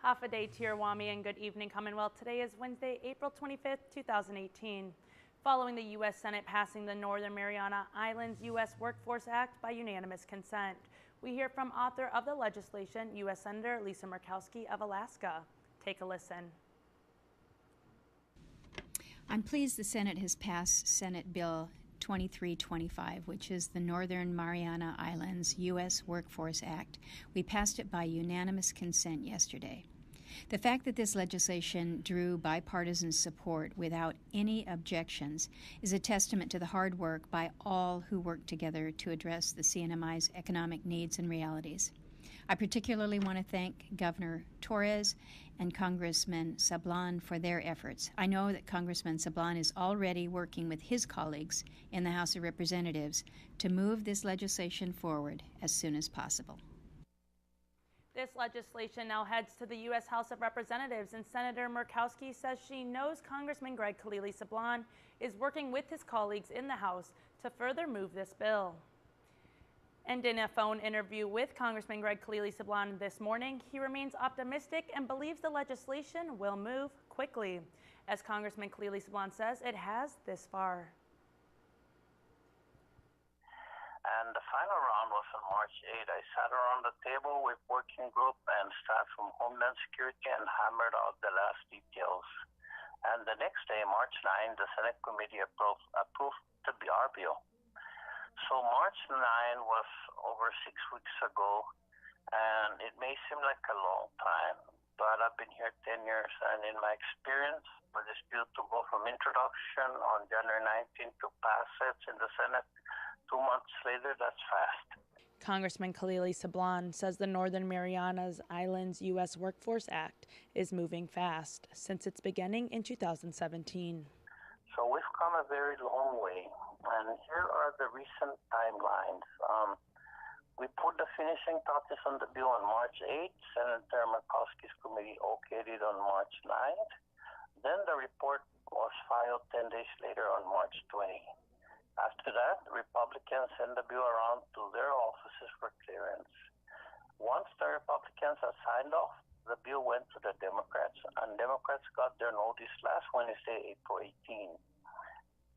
Half a day to your Wami and good evening, Commonwealth. Today is Wednesday, April 25th, 2018. Following the U.S. Senate passing the Northern Mariana Islands U.S. Workforce Act by unanimous consent, we hear from author of the legislation, U.S. Senator Lisa Murkowski of Alaska. Take a listen. I'm pleased the Senate has passed Senate Bill 2325, which is the Northern Mariana Islands U.S. Workforce Act. We passed it by unanimous consent yesterday. The fact that this legislation drew bipartisan support without any objections is a testament to the hard work by all who work together to address the CNMI's economic needs and realities. I particularly want to thank Governor Torres and Congressman Sablan for their efforts. I know that Congressman Sablan is already working with his colleagues in the House of Representatives to move this legislation forward as soon as possible. This legislation now heads to the U.S. House of Representatives, and Senator Murkowski says she knows Congressman Kilili Sablan is working with his colleagues in the House to further move this bill. And in a phone interview with Congressman Kilili Sablan this morning, he remains optimistic and believes the legislation will move quickly. As Congressman Kilili Sablan says, it has this far. And the final round was on March 8. I sat around the table with working group and staff from Homeland Security and hammered out the last details. And the next day, March 9, the Senate committee approved the BR bill. So March 9 was over 6 weeks ago, and it may seem like a long time, but I've been here 10 years, and in my experience, for this bill to go from introduction on January 19 to pass it in the Senate 2 months later, that's fast. Congressman Kilili Sablan says the Northern Marianas Islands U.S. Workforce Act is moving fast since its beginning in 2017. So we've come a very long way, and here are the recent timelines. We put the finishing touches on the bill on March 8th. Senator Murkowski's committee okayed it on March 9th. Then the report was filed 10 days later on March 20. After that, Republicans sent the bill around to their offices for clearance. Once the Republicans had signed off, the bill went to the Democrats, and Democrats got their notice last Wednesday, April 18.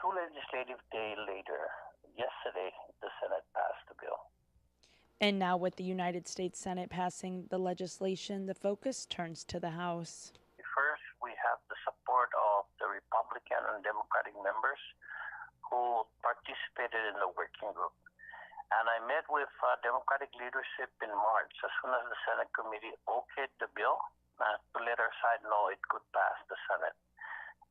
2 legislative days later, yesterday, the Senate passed the bill. And now with the United States Senate passing the legislation, the focus turns to the House. First, we have the support of the Republican and Democratic members who participated in the working group. And I met with Democratic leadership in March as soon as the Senate committee okayed the bill to let our side know it could pass the Senate.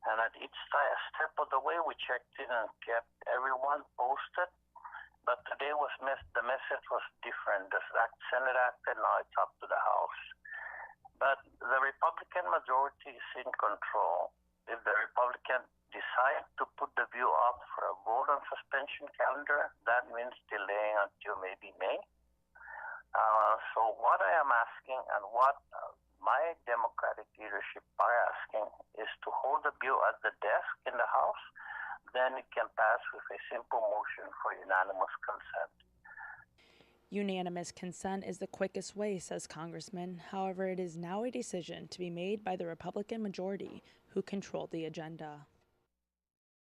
And at each step of the way, we checked in and kept everyone posted. But today the message was different. The Senate acted, now it's up to the House. But the Republican majority is in control. If the Republicans decide to put the bill up for a vote on suspension calendar, that means delaying until maybe May. So what I am asking and what my Democratic leadership are asking is to hold the bill at the desk in the House, then it can pass with a simple motion for unanimous consent. Unanimous consent is the quickest way, says Congressman. However, it is now a decision to be made by the Republican majority who control the agenda.